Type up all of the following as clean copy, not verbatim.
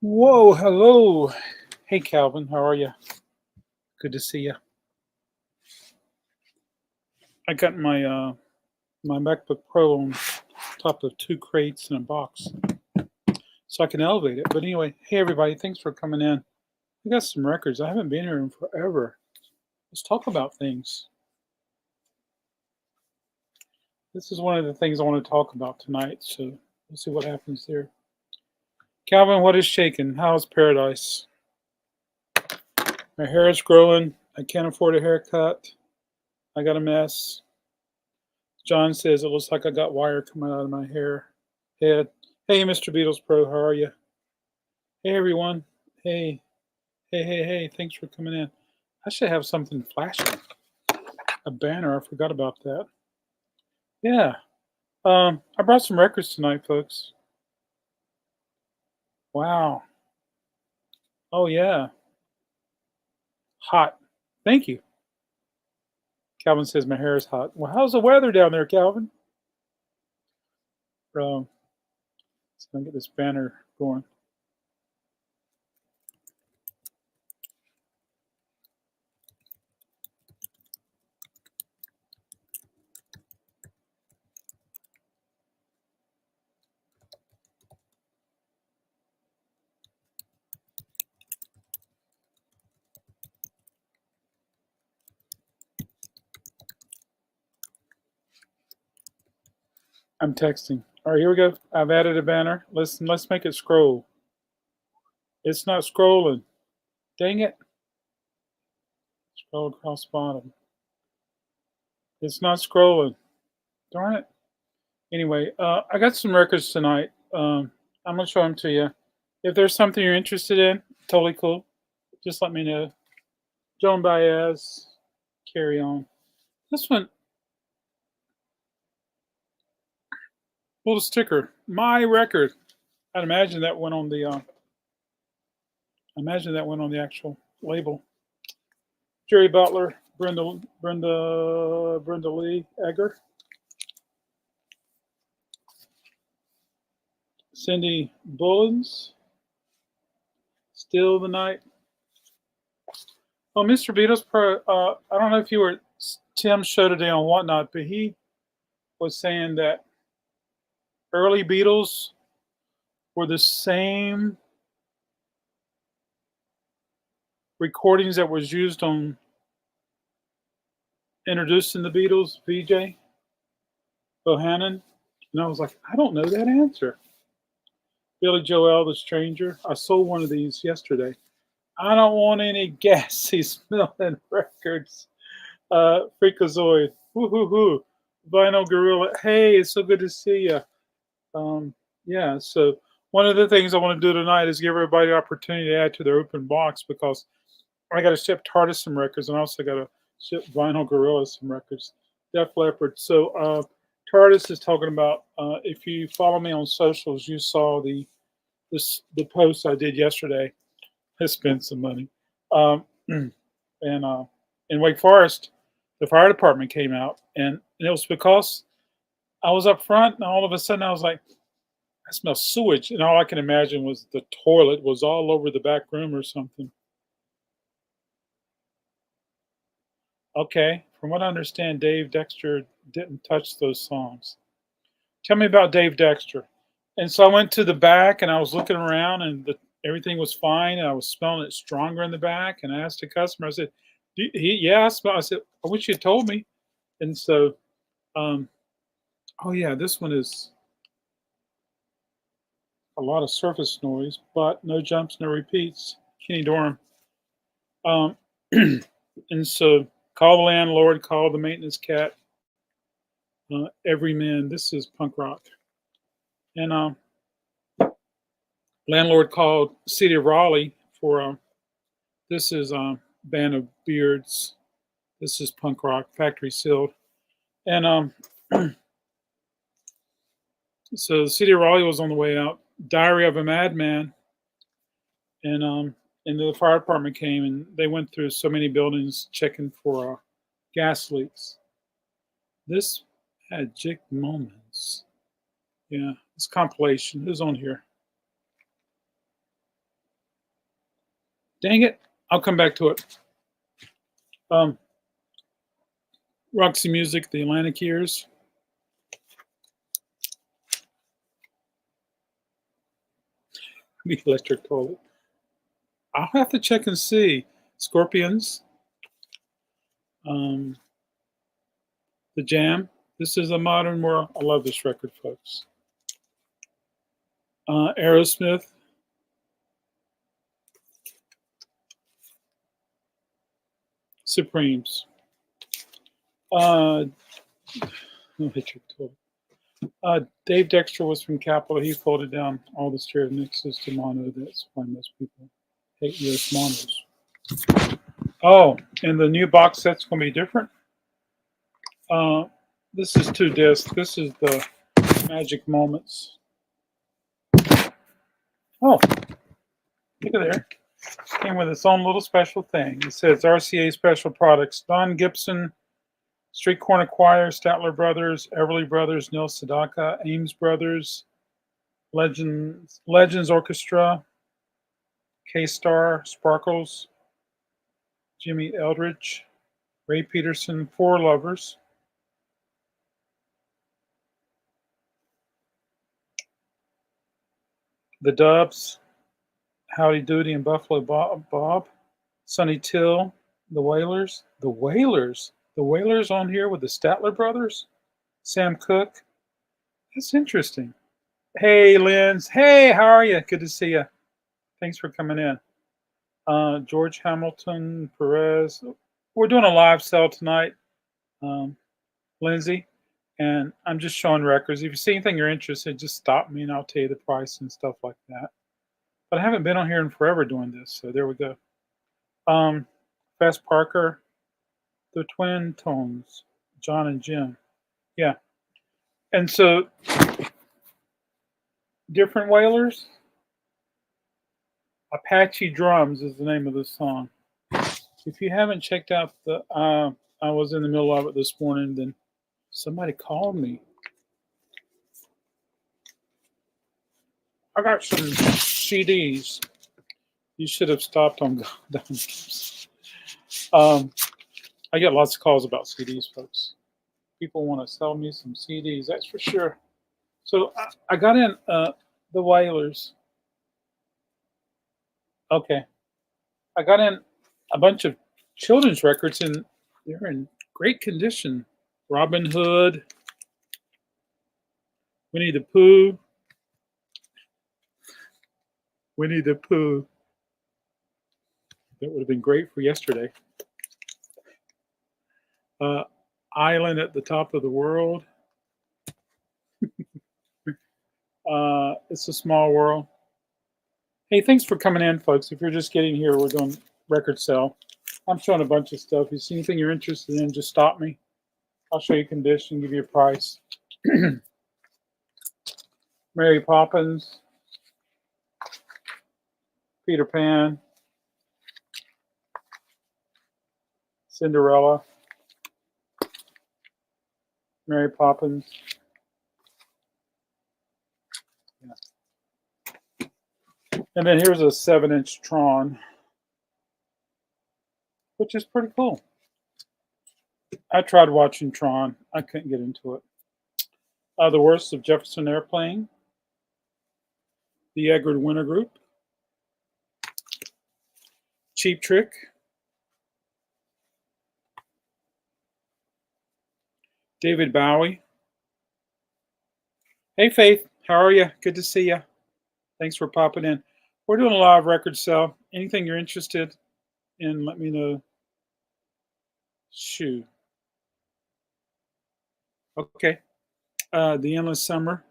Whoa, hello. Hey, Calvin, how are you? Good to see you. I got my MacBook Pro on top of two crates in a box, so I can elevate it. But anyway, hey everybody, thanks for coming in. We got some records. I haven't been here in forever. Let's talk about things. This is one of the things I want to talk about tonight. So we'll see what happens there. Calvin, what is shaking? How's paradise? My hair is growing. I can't afford a haircut. I got a mess. John says it looks like I got wire coming out of my head. Hey, Mr. Beatles Pro, how are you? Hey, everyone. Hey, hey. Thanks for coming in. I should have something flashing. A banner. I forgot about that. Yeah. I brought some records tonight, folks. Wow. Oh, yeah. Hot. Thank you. Calvin says my hair is hot. Well, how's the weather down there, Calvin? So I'm going to get this banner going. I'm texting. All right, here we go. I've added a banner. Listen, let's make it scroll. It's not scrolling. Dang it. Scroll across bottom. It's not scrolling. Darn it. Anyway, I got some records tonight. I'm going to show them to you. If there's something you're interested in, totally cool. Just let me know. Joan Baez, Carry On. This one, little sticker. My record. I'd imagine that went on the. Imagine that went on the actual label. Jerry Butler, Brenda Lee Egger, Cindy Bullens, Still the Night. Oh, Mr. Beatles Pro. I don't know if you were Tim's show today on Whatnot, but he was saying that early Beatles were the same recordings that was used on Introducing the Beatles, VJ Bohannon. And I was like, I don't know that answer. Billy Joel, The Stranger. I sold one of these yesterday. I don't want any gassy smelling records. Freakazoid. Woo. Vinyl Gorilla. Hey, it's so good to see you. Yeah, so one of the things I want to do tonight is give everybody the opportunity to add to their open box because I got to ship TARDIS some records and I also got to ship Vinyl Gorilla some records. Def Leppard. So TARDIS is talking about, if you follow me on socials, you saw the post I did yesterday. I spent some money. And in Wake Forest, the fire department came out, and it was because I was up front, and all of a sudden I was like, I smell sewage, and all I can imagine was the toilet was all over the back room or something. Okay, from what I understand, Dave Dexter didn't touch those songs. Tell me about Dave Dexter. And so I went to the back, and I was looking around, and everything was fine, and I was smelling it stronger in the back. And I asked the customer, I said, "Yeah, I smell." I said, "I wish you had told me." And so, oh yeah, this one is a lot of surface noise, but no jumps, no repeats. Kenny Dorham. And so, call the landlord, call the maintenance cat. Every man. This is punk rock. And landlord called City of Raleigh for. This is Band of Beards. This is punk rock, factory sealed. And so the City of Raleigh was on the way out. Diary of a Madman. And the fire department came and they went through so many buildings checking for gas leaks. This had Jick Moments. Yeah, it's compilation. Who's on here? Dang it. I'll come back to it. Roxy Music, the Atlantic Years. The Electric Toilet. I'll have to check and see. Scorpions. The Jam. This is a modern world. I love this record, folks. Aerosmith. Supremes. Electric Toilet. Dave Dexter was from Capitol. He folded down all the stereo mixes to mono. That's why most people hate US monos. Oh, and the new box set's going to be different. This is 2 discs. This is the Magic Moments. Oh, look at there. Came with its own little special thing. It says RCA Special Products. Don Gibson, Street Corner Choir, Statler Brothers, Everly Brothers, Neil Sedaka, Ames Brothers, Legends Orchestra, K-Star, Sparkles, Jimmy Eldridge, Ray Peterson, Four Lovers, The Dubs, Howdy Doody and Buffalo Bob, Sonny Till, The Wailers, The Wailers on here with the Statler Brothers, Sam Cooke. That's interesting. Hey, Linz. Hey, how are you? Good to see you. Thanks for coming in. George Hamilton, Perez. We're doing a live sale tonight, Lindsay, and I'm just showing records. If you see anything you're interested, just stop me and I'll tell you the price and stuff like that. But I haven't been on here in forever doing this, so there we go. Fast Parker, the Twin Tones, John and Jim. Yeah. And so, different Wailers. Apache Drums is the name of the song. If you haven't checked out the, I was in the middle of it this morning, then somebody called me. I got some CDs. You should have stopped on Don Gibson. I get lots of calls about CDs, folks. People want to sell me some CDs, that's for sure. So I got in the Wailers. Okay. I got in a bunch of children's records, and they're in great condition. Robin Hood, Winnie the Pooh. Winnie the Pooh. That would have been great for yesterday. Island at the Top of the World. It's a Small World. Hey, thanks for coming in, folks. If you're just getting here, we're doing record sale. I'm showing a bunch of stuff. If you see anything you're interested in, just stop me. I'll show you condition, give you a price. Mary Poppins, Peter Pan, Cinderella, Mary Poppins. Yeah. And then here's a 7-inch Tron, which is pretty cool. I tried watching Tron. I couldn't get into it. The Worst of Jefferson Airplane, the Edgar Winter Group, Cheap Trick, David Bowie. Hey, Faith. How are you? Good to see you. Thanks for popping in. We're doing a live record sale. Anything you're interested in, let me know. Shoo. Okay. The Endless Summer.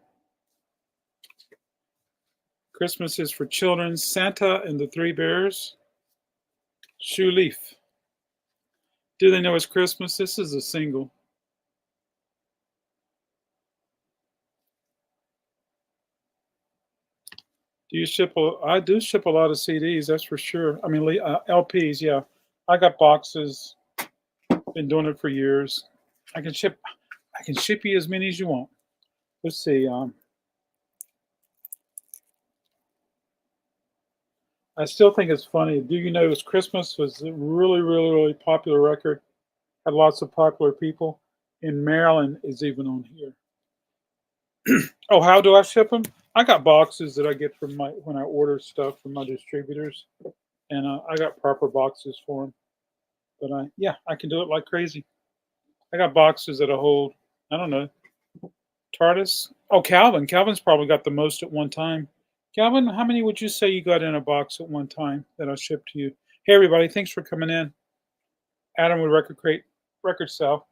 Christmas is for Children. Santa and the Three Bears. Shoe Leaf. Do They Know It's Christmas? This is a single. Do you ship? I do ship a lot of CDs, that's for sure. I mean, LPs, yeah. I got boxes. Been doing it for years. I can ship you as many as you want. Let's see. I still think it's funny. Do you know Christmas was a really, really, really popular record? Had lots of popular people. In Maryland is even on here. Oh, how do I ship them? I got boxes that I get from my when I order stuff from my distributors, and I got proper boxes for them. But yeah, I can do it like crazy. I got boxes that I hold. I don't know. TARDIS. Oh, Calvin. Calvin's probably got the most at one time. Calvin, how many would you say you got in a box at one time that I shipped to you? Hey, everybody. Thanks for coming in. Adam with RecordKrate, Record Cell.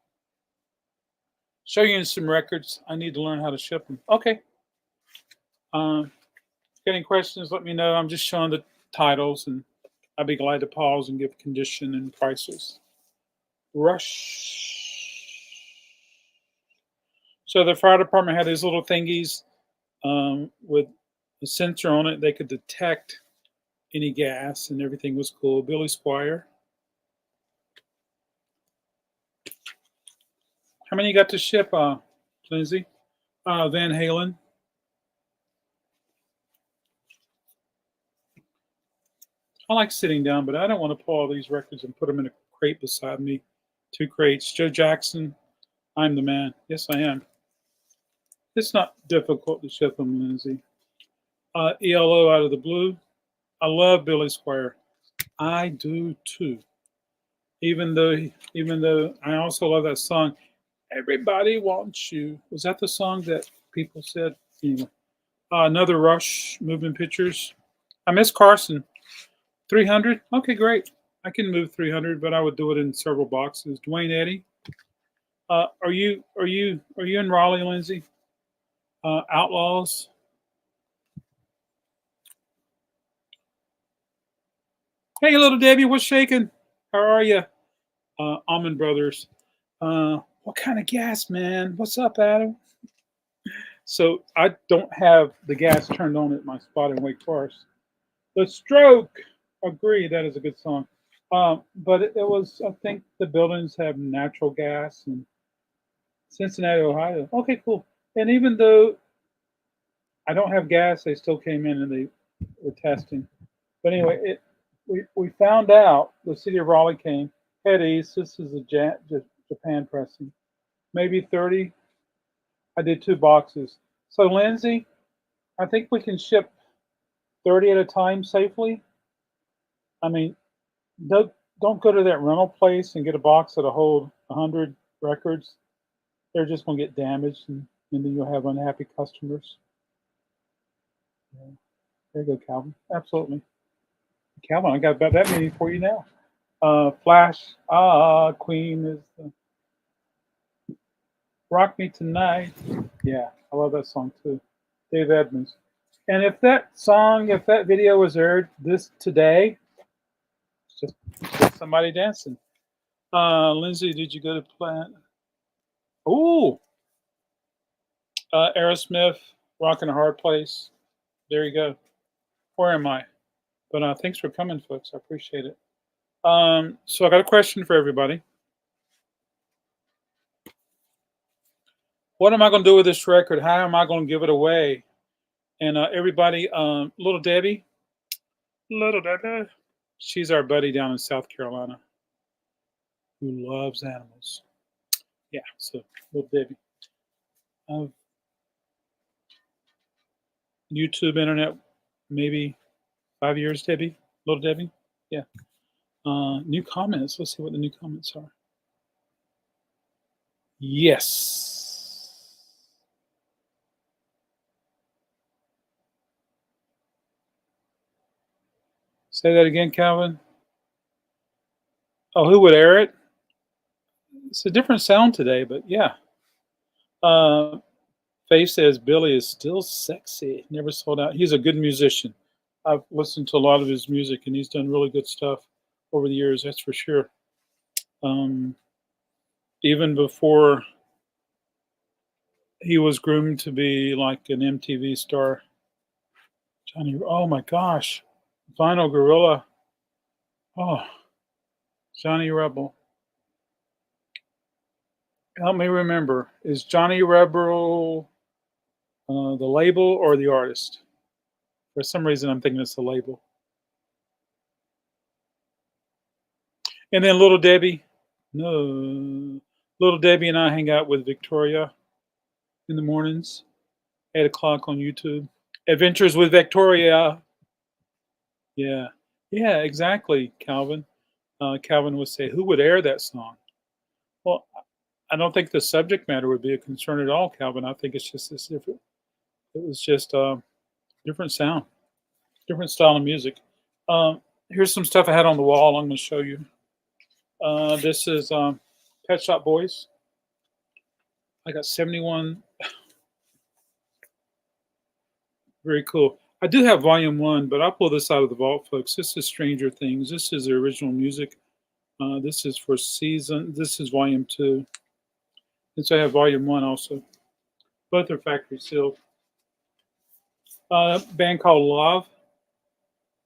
Show you some records. I need to learn how to ship them. Okay. Any questions, let me know. I'm just showing the titles, and I'd be glad to pause and give condition and prices. Rush. So the fire department had these little thingies with a sensor on it. They could detect any gas, and everything was cool. Billy Squire. How many you got to ship, Lindsay? Van Halen. I like sitting down, but I don't want to pull all these records and put them in a crate beside me. 2 crates. Joe Jackson. I'm the man. Yes, I am. It's not difficult to ship them, Lindsay. ELO Out of the Blue. I love Billy Squire. I do too. Even though I also love that song, Everybody Wants You. Was that the song that people said? Anyway. Another Rush, Moving Pictures. I miss Carson. 300? Okay, great. I can move 300, but I would do it in several boxes. Dwayne Eddy. Are you in Raleigh, Lindsay? Outlaws. Hey, little Debbie, what's shaking? How are you? Almond Brothers. What kind of gas, man? What's up, Adam? So I don't have the gas turned on at my spot in Wake Forest. The Stroke. Agree, that is a good song. But it was, I think the buildings have natural gas in Cincinnati, Ohio. Okay, cool. And even though I don't have gas, they still came in and they were testing. But anyway, we found out the city of Raleigh came. Head East, this is a Japan pressing. Maybe 30. I did 2 boxes. So Lindsay, I think we can ship 30 at a time safely. I mean, don't go to that rental place and get a box that'll hold 100 records. They're just going to get damaged, and then you'll have unhappy customers. Yeah. There you go, Calvin. Absolutely. Calvin, I got about that many for you now. Flash, Queen is the Rock Me Tonight. Yeah, I love that song too. Dave Edmunds. And if that video was aired today, it's just somebody dancing. Lindsay, did you go to Plant? Ooh. Aerosmith, Rockin' a Hard Place. There you go. Where am I? But thanks for coming, folks. I appreciate it. So I got a question for everybody. What am I going to do with this record? How am I going to give it away? And everybody, Little Debbie, she's our buddy down in South Carolina who loves animals. Yeah, so Little Debbie. YouTube, internet, maybe 5 years, Debbie, Little Debbie. Yeah. New comments. Let's see what the new comments are. Yes. Say that again, Calvin. Oh, who would air it? It's a different sound today, but yeah. Faye says Billy is still sexy. Never sold out. He's a good musician. I've listened to a lot of his music, and he's done really good stuff over the years. That's for sure. Even before he was groomed to be like an MTV star. Johnny, oh my gosh, Vinyl Gorilla. Oh, Johnny Rebel. Help me remember. Is Johnny Rebel the label or the artist? For some reason, I'm thinking it's the label. And then Little Debbie. No. Little Debbie and I hang out with Victoria in the mornings, 8 o'clock on YouTube. Adventures with Victoria. Yeah. Yeah, exactly, Calvin. Calvin would say, who would air that song? Well, I don't think the subject matter would be a concern at all, Calvin. I think it's just this different. It was just a different sound, different style of music. Here's some stuff I had on the wall. I'm going to show you. This is Pet Shop Boys. I got 71. Very cool. I do have volume 1, but I'll pull this out of the vault, folks. This is Stranger Things. This is the original music. This is for season. This is volume 2. And so I have volume 1 also. Both are factory sealed. Band called Love.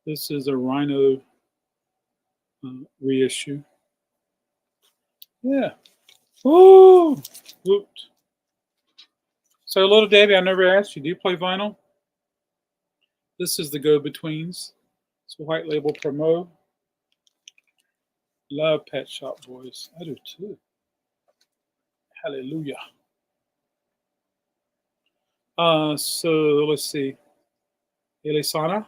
This is a Rhino reissue. Yeah. Woo! Whooped. So, Little Debbie, I never asked you, do you play vinyl? This is the Go-Betweens. It's a white label promo. Love Pet Shop Boys. I do too. Hallelujah. So let's see. Elisana.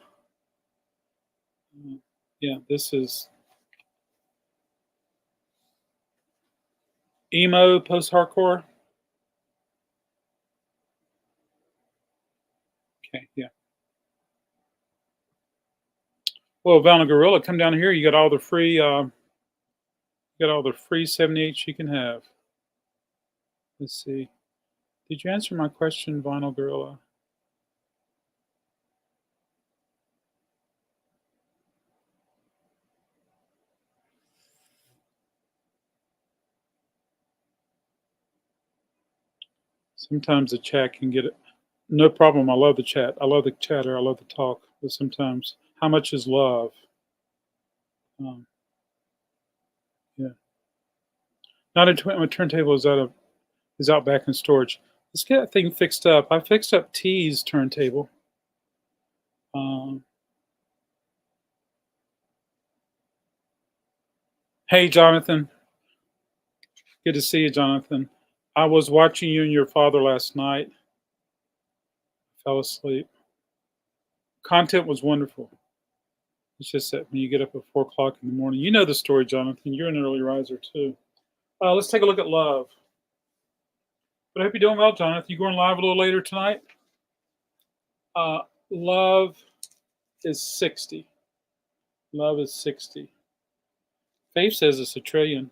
Yeah, this is emo post-hardcore. Okay, yeah. Well, Valna Gorilla, come down here. You got all the free. Got all the free 78s you can have. Let's see. Did you answer my question, Vinyl Gorilla? Sometimes the chat can get it. No problem. I love the chat. I love the chatter. I love the talk. But sometimes, how much is love? Yeah. Not a turntable is out back in storage. Let's get that thing fixed up. I fixed up T's turntable. Hey, Jonathan. Good to see you, Jonathan. I was watching you and your father last night. Fell asleep. Content was wonderful. It's just that when you get up at 4 o'clock in the morning, you know the story, Jonathan. You're an early riser too. Let's take a look at love. But I hope you're doing well, Jonathan. You going live a little later tonight? Love is 60. Love is 60. Faith says it's a trillion.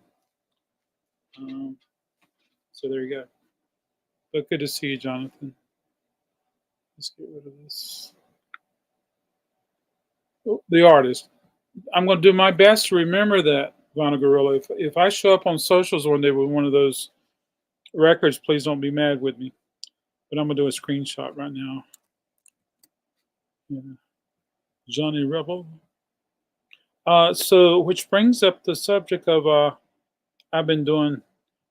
So there you go. But good to see you, Jonathan. Let's get rid of this. Oh, the artist. I'm going to do my best to remember that, Vana Gorilla. If I show up on socials one day with one of those records, please don't be mad with me. But I'm going to do a screenshot right now. Yeah. Johnny Rebel. So, which brings up the subject of I've been doing,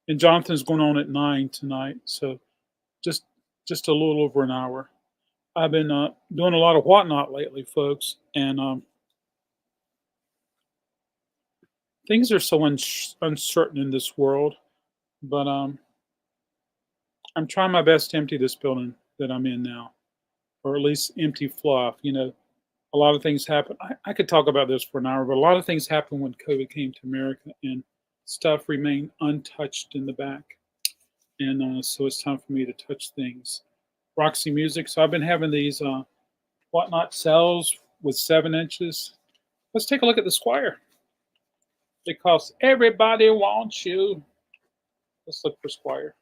and Jonathan's going on at 9 tonight. So, just a little over an hour. I've been doing a lot of whatnot lately, folks, and things are so uncertain in this world. But I'm trying my best to empty this building that I'm in now, or at least empty fluff. You know, a lot of things happen. I could talk about this for an hour, but a lot of things happened when COVID came to America, and stuff remained untouched in the back. And so it's time for me to touch things. Roxy Music. So I've been having these whatnot cells with 7 inches. Let's take a look at the Squire. Because everybody wants you. Let's look for Squire.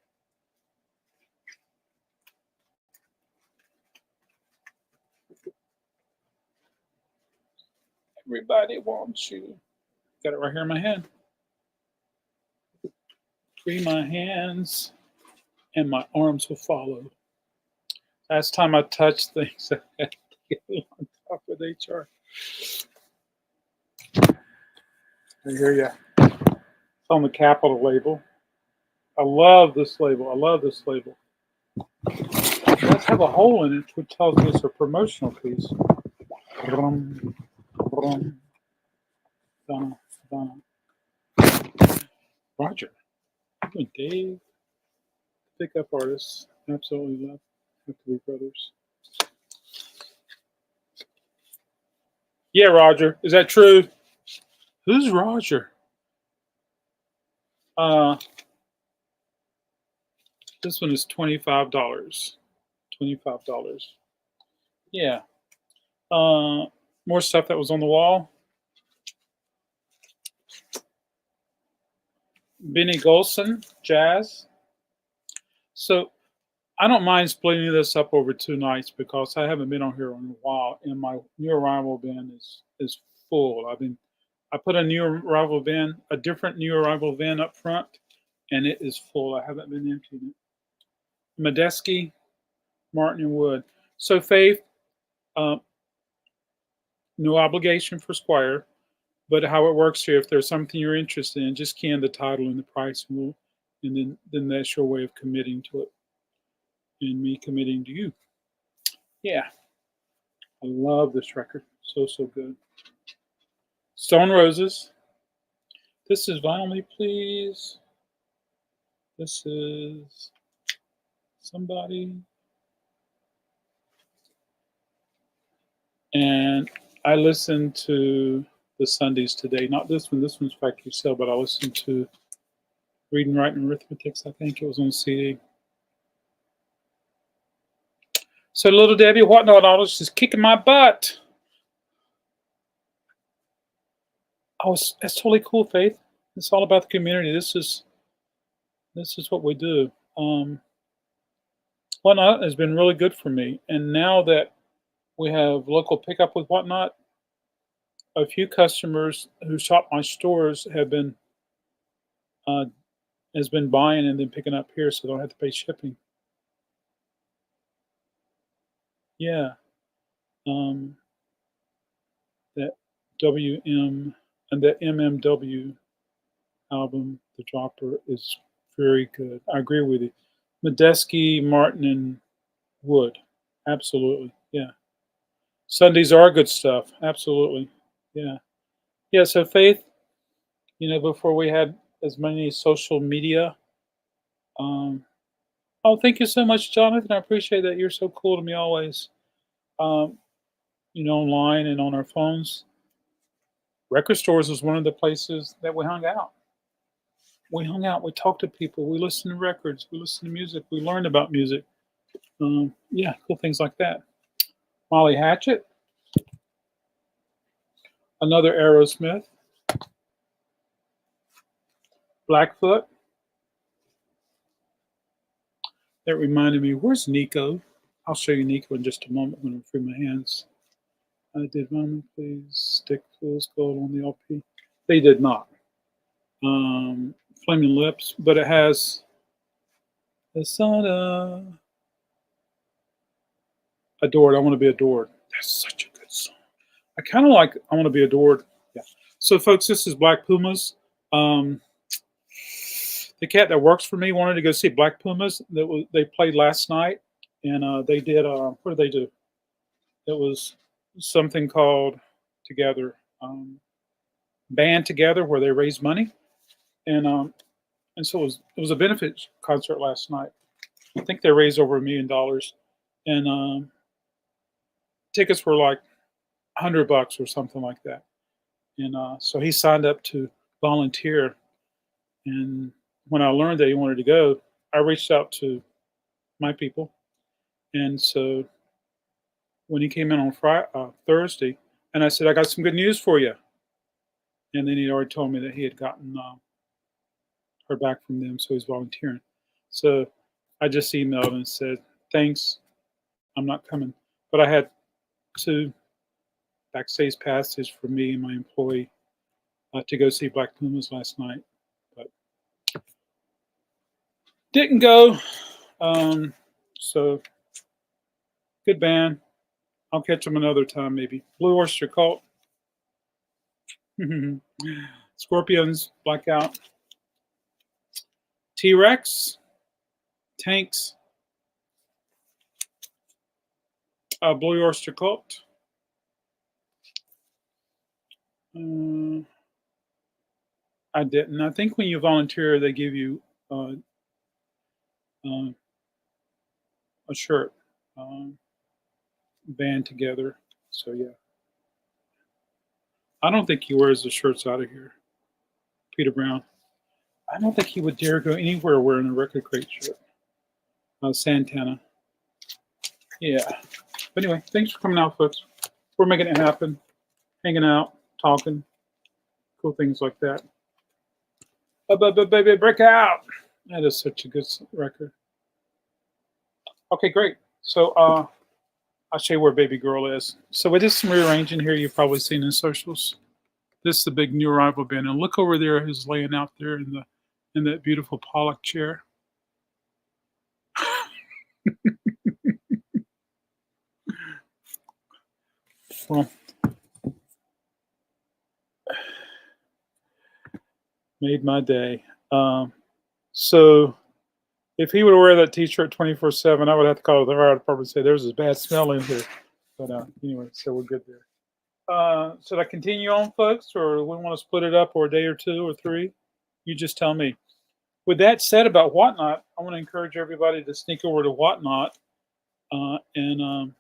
Everybody wants you. Got it right here in my hand. Free my hands and my arms will follow. Last time I touched things, I had to get on top of HR. I hear you. It's on the Capitol label. I love this label. I love this label. It does have a hole in it, which tells me it's a promotional piece. Donna. and Dave, pickup artists. Absolutely love. Have to be brothers. Yeah, Roger. Is that true? Who's Roger? This one is $25. $25. Yeah. More stuff that was on the wall. Benny Golson, jazz. So I don't mind splitting this up over 2 nights because I haven't been on here in a while, and my new arrival bin is full. I put a new arrival bin, a different new arrival bin up front, and it is full. I haven't been emptying it. Medeski, Martin and Wood. So Faith, no obligation for Squire, but how it works here, if there's something you're interested in, just key in the title and the price, and then that's your way of committing to it, and me committing to you. Yeah, I love this record. So good. Stone Roses. This is Vinyl Me Please. This is Somebody. And I listened to the Sundays today. Not this one. This one's Factory Sale, but I listened to Reading, Writing, Arithmetics. I think it was on CD. So Little Debbie, Whatnot Autos is kicking my butt. That's totally cool, Faith. It's all about the community. This is what we do. Whatnot has been really good for me, and now that we have local pickup with Whatnot, a few customers who shop my stores has been buying and then picking up here, so they don't have to pay shipping. Yeah, that WM and that MMW album, The Dropper, is very good. I agree with you. Medeski, Martin, and Wood, absolutely. Yeah, Sundays are good stuff. Absolutely. Yeah. Yeah. So Faith, before we had as many social media. Oh, thank you so much, Jonathan. I appreciate that. You're so cool to me always. Online and on our phones. Record stores was one of the places that we hung out. We hung out. We talked to people. We listened to records. We listened to music. We learned about music. Yeah, cool things like that. Molly Hatchet. Another Aerosmith. Blackfoot. That reminded me, where's Nico? I'll show you Nico in just a moment when I'm free my hands. I did one, please. Stick Fool's Gold on the LP. They did not. Flaming Lips, but it has the Sada. Adored. I Want to Be Adored. That's such a good song. I kind of like I Want to Be Adored. Yeah. So, folks, this is Black Pumas. The cat that works for me wanted to go see Black Pumas. They played last night, and they did. What did they do? It was something called Together, Band Together, where they raised money, and so it was a benefit concert last night. I think they raised over $1 million, and tickets were like $100 or something like that. And so he signed up to volunteer. And when I learned that he wanted to go, I reached out to my people. And so when he came in on Thursday, and I said, I got some good news for you. And then he'd already told me that he had gotten heard back from them, so he's volunteering. So I just emailed and said, thanks, I'm not coming. But I had 2 backstage passes for me and my employee to go see Black Pumas last night, but didn't go. So good band. I'll catch them another time, maybe. Blue Oyster Cult. Scorpions, Blackout. T-Rex. Tanks. Blue Oyster Cult. I didn't. I think when you volunteer, they give you uh, uh, a shirt band together. So yeah, I don't think he wears the shirts out of here. Peter Brown. I don't think he would dare go anywhere wearing a RecordKrate shirt. Santana. Yeah. But anyway, thanks for coming out, folks. We're making it happen. Hanging out, talking, cool things like that. Baby, break out. That is such a good record. Okay, great. So I'll show you where baby girl is. So we did some rearranging here. You've probably seen in socials. This is the big new arrival band. And look over there who's laying out there in that beautiful Pollock chair. Well, made my day. So if he would wear that T-shirt 24/7, I would have to call the fire department and say there's a bad smell in here. But anyway, so we're good there. Should I continue on, folks, or we want to split it up, or a day or two or three? You just tell me. With that said about Whatnot, I want to encourage everybody to sneak over to Whatnot and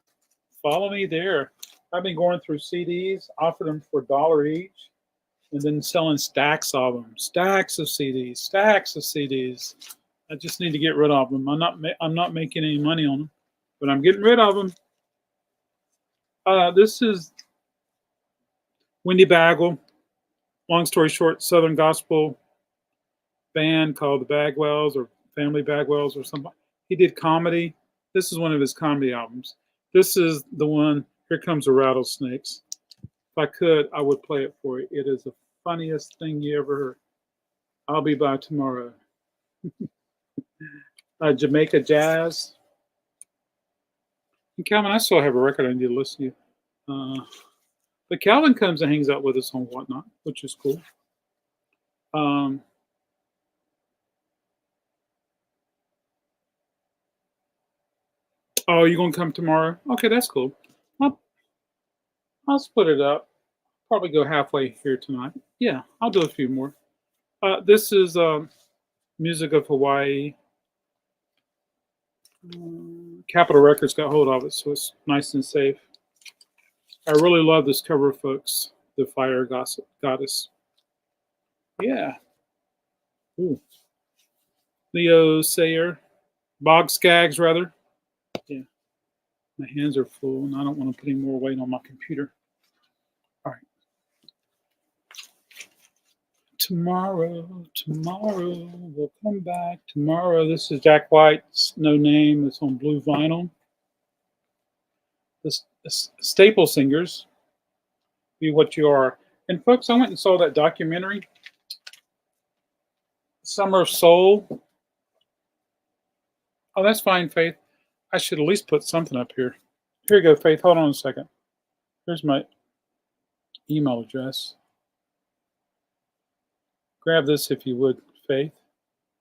follow me there. I've been going through CDs, offered them for $1 each, and then selling stacks of them, stacks of CDs, stacks of CDs. I just need to get rid of them. I'm not making any money on them, but I'm getting rid of them. This is Wendy Bagwell. Long story short, Southern gospel band called the Bagwells or Family Bagwells or something. He did comedy. This is one of his comedy albums. This is the one, Here Comes the Rattlesnakes. If I could, I would play it for you. It is the funniest thing you ever heard. I'll be by tomorrow. Jamaica Jazz. And Calvin, I still have a record I need to listen to. But Calvin comes and hangs out with us on Whatnot, which is cool. Oh, you're going to come tomorrow? Okay, that's cool. I'll split it up. Probably go halfway here tonight. Yeah, I'll do a few more. This is Music of Hawaii. Capitol Records got hold of it, so it's nice and safe. I really love this cover, folks. The Fire Goddess. Yeah. Ooh. Leo Sayer. Bog Skaggs, rather. Yeah. My hands are full, and I don't want to put any more weight on my computer. All right. Tomorrow, we'll come back. Tomorrow, this is Jack White's No Name. It's on blue vinyl. The Staple Singers, Be What You Are. And folks, I went and saw that documentary, Summer of Soul. Oh, that's fine, Faith. I should at least put something up here. Here you go, Faith. Hold on a second. Here's my email address. Grab this if you would, Faith.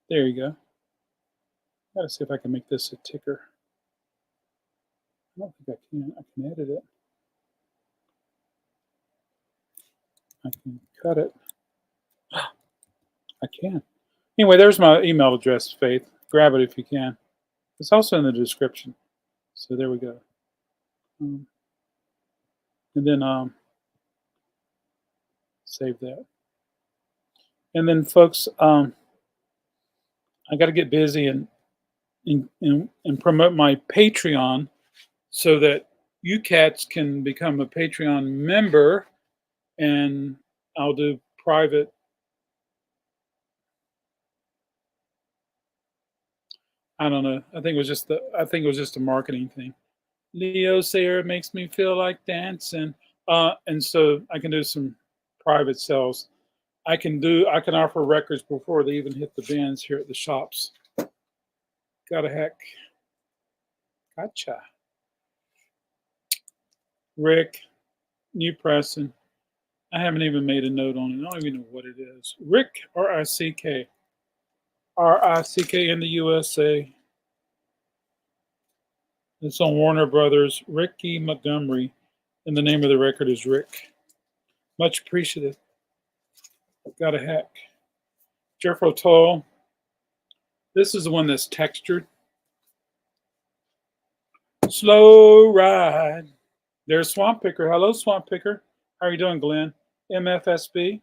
There you go. Gotta see if I can make this a ticker. I don't think I can. I can edit it. I can cut it. I can. Anyway, there's my email address, Faith. Grab it if you can. It's also in the description. So there we go. And then save that. And then, folks, I got to get busy and promote my Patreon so that you cats can become a Patreon member, and I'll do private. I don't know. I think it was just a marketing thing. Leo Sayer makes me feel like dancing, and so I can do some private sales. I can offer records before they even hit the bins here at the shops. Got a heck. Gotcha. Rick, new pressing. I haven't even made a note on it. I don't even know what it is. Rick, R-I-C-K. R-I-C-K in the USA. It's on Warner Brothers. Ricky Montgomery. And the name of the record is Rick. Much appreciated. Got a heck. Jeffro Toll. This is the one that's textured. Slow ride. There's Swamp Picker. Hello, Swamp Picker. How are you doing, Glenn? MFSB.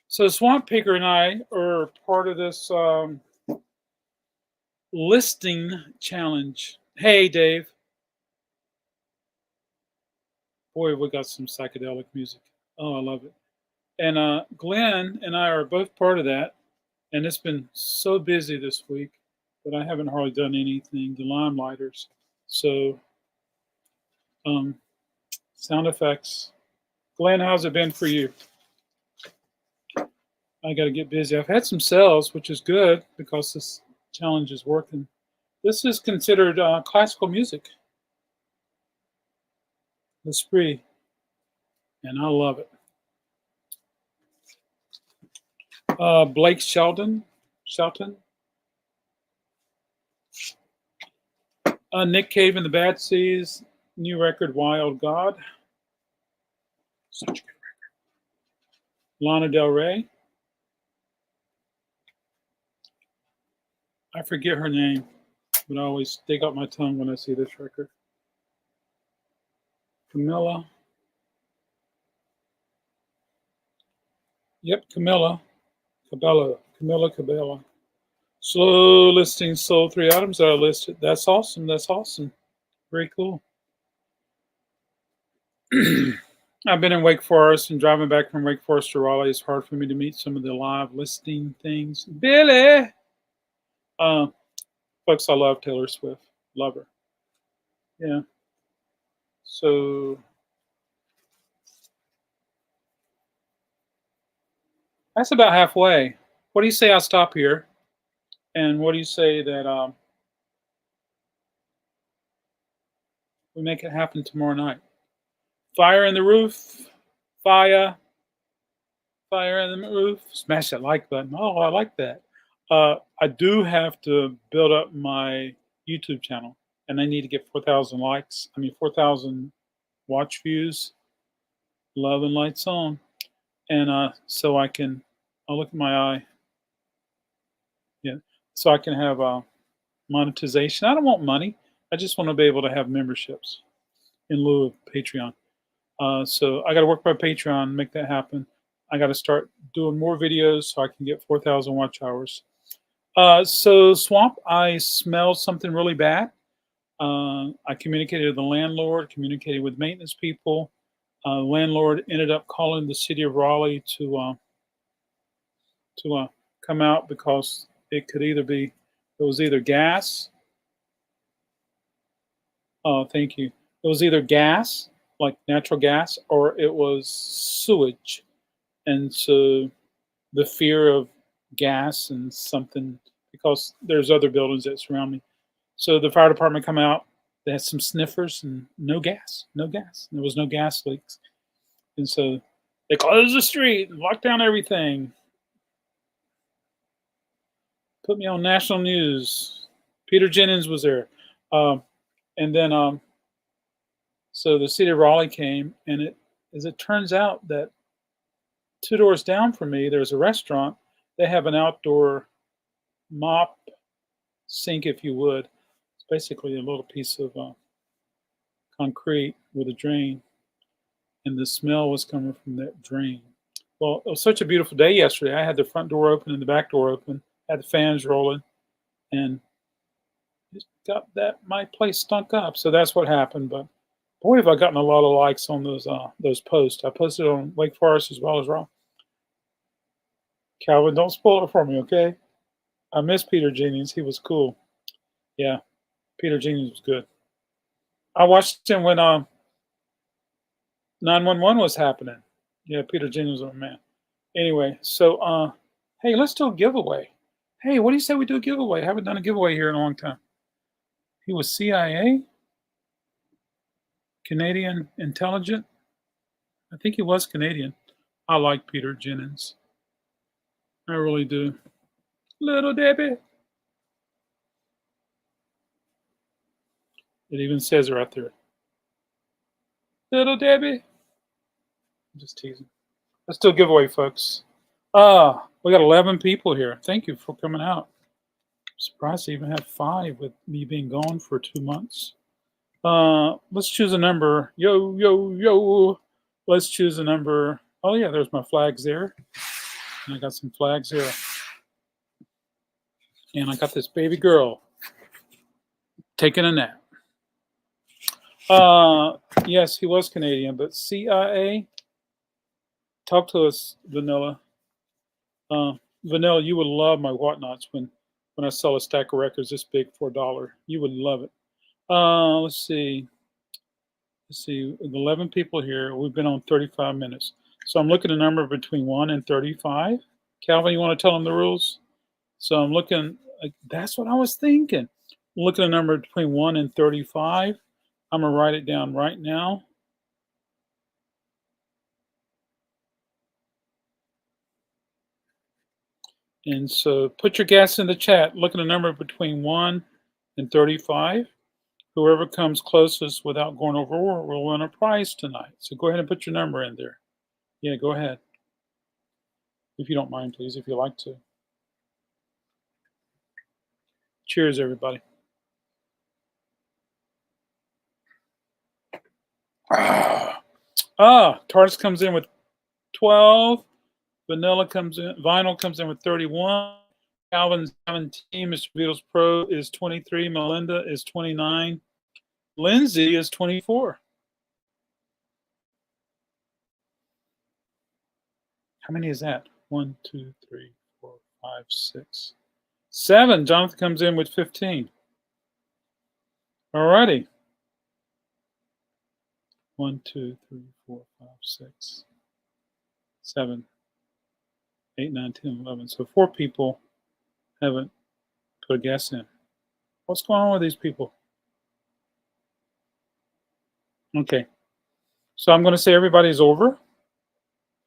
So Swamp Picker and I are part of this listing challenge. Hey, Dave. Boy, we got some psychedelic music. Oh, I love it. And Glenn and I are both part of that. And it's been so busy this week that I haven't hardly done anything. The Limelighters. So, sound effects. Glenn, how's it been for you? I got to get busy. I've had some sales, which is good because this challenge is working. This is considered classical music. The spree. And I love it. Blake Shelton. Nick Cave and the Bad Seas. New record, Wild God. Such a good record. Lana Del Rey. I forget her name, but I always dig up my tongue when I see this record. Camilla. Yep, Camilla Cabella. Slow listing sold 3 items that I listed. That's awesome. Very cool. I've been in Wake Forest and driving back from Wake Forest to Raleigh. It's hard for me to meet some of the live listing things. Billy! Folks, I love Taylor Swift. Love her. Yeah. So that's about halfway. What do you say I stop here? And what do you say that we make it happen tomorrow night? Fire in the roof. Fire in the roof. Smash that like button. Oh, I like that. I do have to build up my YouTube channel, and I need to get 4,000 likes. 4,000 watch views. Love and lights on. And so I can, I'll look at my eye. Yeah. So I can have monetization. I don't want money. I just want to be able to have memberships in lieu of Patreon. So I got to work my Patreon, make that happen. I got to start doing more videos so I can get 4,000 watch hours. So Swamp, I smelled something really bad. I communicated with the landlord, communicated with maintenance people. Landlord ended up calling the city of Raleigh to come out because it could either be, it was either gas. Oh, thank you. It was either gas, like natural gas, or it was sewage. And so the fear of gas and something, because there's other buildings that surround me. So the fire department come out, they had some sniffers and no gas. There was no gas leaks. And so they closed the street and locked down everything. Put me on national news. Peter Jennings was there. And then, so the city of Raleigh came, and as it turns out that 2 doors down from me, there's a restaurant. They have an outdoor mop sink, if you would. It's basically a little piece of concrete with a drain, and the smell was coming from that drain. Well, it was such a beautiful day yesterday. I had the front door open and the back door open, had the fans rolling, and it got that my place stunk up. So that's what happened. But boy, have I gotten a lot of likes on those posts. I posted on Wake Forest as well as Raw. Calvin, don't spoil it for me, okay? I miss Peter Jennings. He was cool. Yeah, Peter Jennings was good. I watched him when 911 was happening. Yeah, Peter Jennings was a man. Anyway, so hey, let's do a giveaway. Hey, what do you say we do a giveaway? I haven't done a giveaway here in a long time. He was CIA, Canadian intelligent. I think he was Canadian. I like Peter Jennings. I really do. Little Debbie. It even says it right there. Little Debbie. I'm just teasing. Let's do a giveaway, folks. We got 11 people here. Thank you for coming out. Surprised to even have 5 with me being gone for 2 months. Let's choose a number. Yo, yo, yo. Let's choose a number. Oh, yeah, there's my flags there. And I got some flags there. And I got this baby girl taking a nap. Yes, he was Canadian, but CIA, talk to us, Vanilla. Vanilla, you would love my whatnots when I sell a stack of records this big for $1. You would love it. Let's see. 11 people here. We've been on 35 minutes. So I'm looking at a number between 1 and 35. Calvin, you want to tell them the rules? So I'm looking, that's what I was thinking. I'm looking at a number between 1 and 35. I'm going to write it down right now. And so put your guess in the chat. Look at a number between 1 and 35. Whoever comes closest without going over will win a prize tonight. So go ahead and put your number in there. Yeah, go ahead. If you don't mind, please, if you like to. Cheers, everybody. Tardis comes in with 12. Vanilla comes in. Vinyl comes in with 31. Calvin 17. Mr. Beatles Pro is 23. Melinda is 29. Lindsay is 24. How many is that? 1, 2, 3, 4, 5, 6, 7. Jonathan comes in with 15. All righty. 1, 2, 3, 4, 5, 6, 7, 8, 9, 10, 11. So 4 people haven't put a guess in. What's going on with these people? Okay. So I'm going to say everybody's over.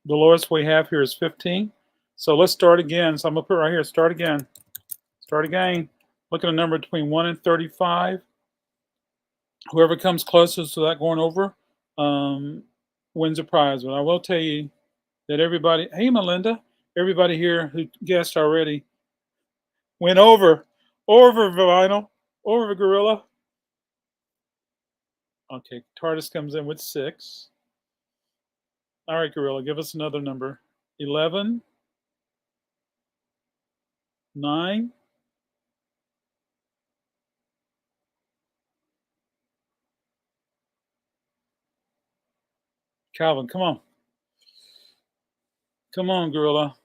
The lowest we have here is 15. So let's start again. So I'm going to put right here, start again. Start again. Look at a number between 1 and 35. Whoever comes closest to that going over wins a prize. But I will tell you that everybody, hey, Melinda, everybody here who guessed already went over Vinyl, over Gorilla. Okay, Tardis comes in with 6. All right, Gorilla, give us another number. 11, 9, Calvin, come on. Come on, Gorilla.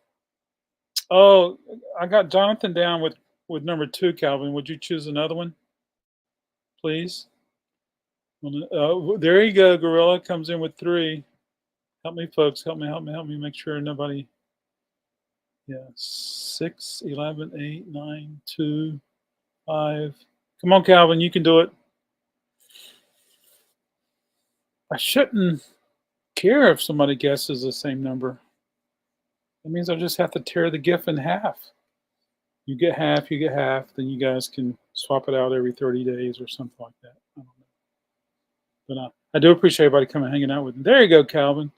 Oh, I got Jonathan down with number 2, Calvin. Would you choose another one, please? There you go, Gorilla comes in with 3. Help me, folks. Help me. Make sure nobody. Yeah, 6, 11, 8, 9, 2, 5. Come on, Calvin, you can do it. I shouldn't care if somebody guesses the same number. That means I'll just have to tear the gift in half. You get half, then you guys can swap it out every 30 days or something like that. I don't know. But I do appreciate everybody coming and hanging out with me. There you go, Calvin.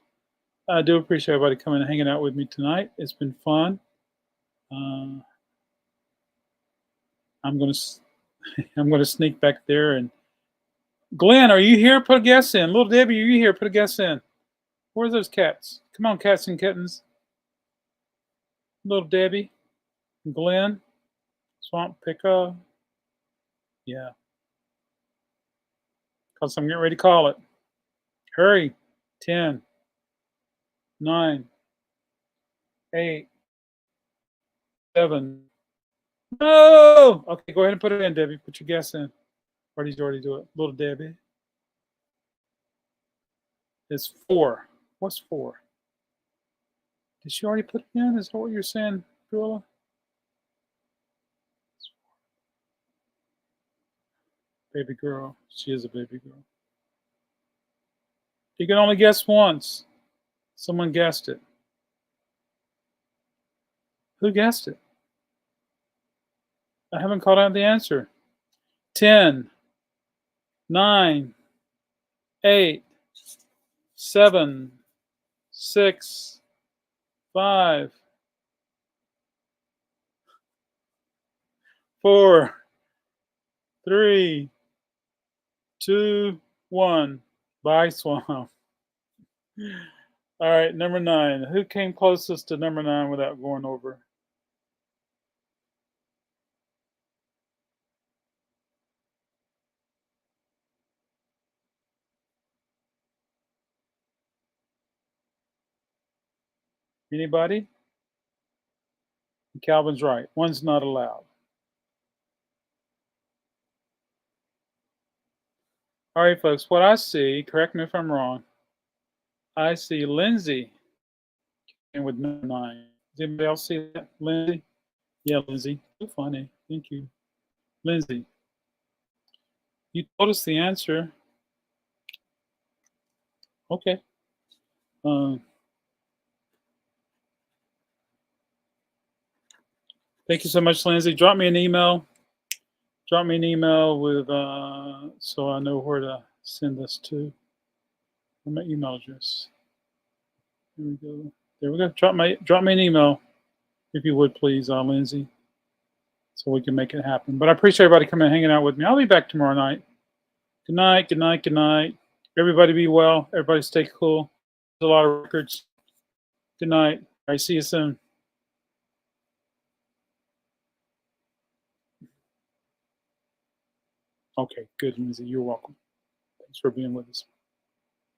I do appreciate everybody coming and hanging out with me tonight. It's been fun. I'm gonna sneak back there. And Glenn, are you here? Put a guess in. Little Debbie, are you here? Put a guess in. Where's those cats? Come on, cats and kittens. Little Debbie, Glenn, Swamp Pickup. Yeah. Because I'm getting ready to call it. Hurry. 10, 9, 8, 7. No! Okay, go ahead and put it in, Debbie. Put your guess in. Or did you already do it? Little Debbie. It's 4. What's 4? Did she already put it in? Is that what you're saying, Gorilla? Baby girl. She is a baby girl. You can only guess once. Someone guessed it. Who guessed it? I haven't called out the answer. 10, 9, 8, 7, 6, 5, 4, 3, 2, 1. Bye, Swamp. All right, number 9. Who came closest to number 9 without going over? Anybody? Calvin's right. One's not allowed. All right, folks, what I see, correct me if I'm wrong, I see Lindsay and with number 9. Does anybody else see that? Lindsay? Yeah, Lindsay. Too funny. Thank you. Lindsay, you told us the answer. Okay. Thank you so much, Lindsay. Drop me an email. Drop me an email with so I know where to send this to. My email address. Here we go. There we go. Drop me an email if you would, please, Lindsay, so we can make it happen. But I appreciate everybody coming and hanging out with me. I'll be back tomorrow night. Good night. Good night. Good night. Everybody be well. Everybody stay cool. There's a lot of records. Good night. All right. See you soon. Okay. Good, Lindsay. You're welcome. Thanks for being with us.